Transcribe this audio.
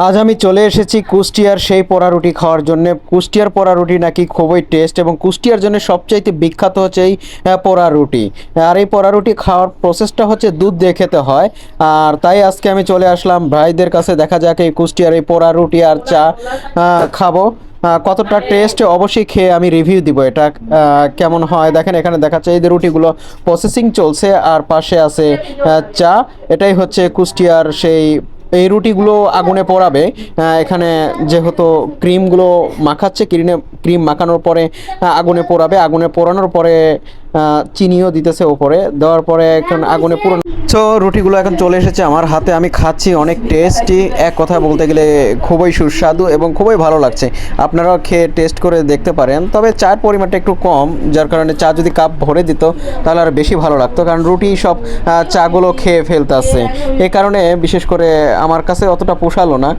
আজ আমি চলে এসেছি কুষ্টিয়ার সেই পোড়া রুটি খাওয়ার জন্য। কুষ্টিয়ার পোড়া রুটি নাকি খুবই টেস্ট, এবং কুষ্টিয়ার জন্য সবচাইতে বিখ্যাত হচ্ছে এই পোড়া রুটি। আর এই পোড়া রুটি খাওয়ার প্রসেসটা হচ্ছে দুধ দিয়ে খেতে হয়। আর তাই আজকে আমি চলে আসলাম ভাইদের কাছে, দেখা যাক এই কুষ্টিয়ার এই পোড়া রুটি আর চা খাবো। কতটা টেস্ট অবশ্যই খেয়ে আমি রিভিউ দিব এটা কেমন হয়। দেখেন এখানে দেখাচ্ছে এই যে রুটিগুলো প্রসেসিং চলছে, আর পাশে আছে চা। এটাই হচ্ছে কুষ্টিয়ার সেই। এই রুটিগুলো আগুনে পোড়াবে। এখানে যেহেতু ক্রিমগুলো মাখাচ্ছে, ক্রিম মাখানোর পরে আগুনে পোড়াবে। আগুনে পোড়ানোর পরে চিনিও দিতেছে ওপরে, দেওয়ার পরে এখন আগুনে পুরো। তো রুটিগুলো এখন চলে এসেছে আমার হাতে, আমি খাচ্ছি। অনেক টেস্টি, এক কথা বলতে গেলে খুবই সুস্বাদু এবং খুবই ভালো লাগছে। আপনারাও খেয়ে টেস্ট করে দেখতে পারেন। তবে চার পরিমাণটা একটু কম, যার কারণে চা যদি কাপ ভরে দিত তাহলে আর বেশি ভালো লাগতো, কারণ রুটি সব চাগুলো খেয়ে ফেলতে আসছে। এই কারণে বিশেষ করে আমার কাছে অতটা পোষালো না।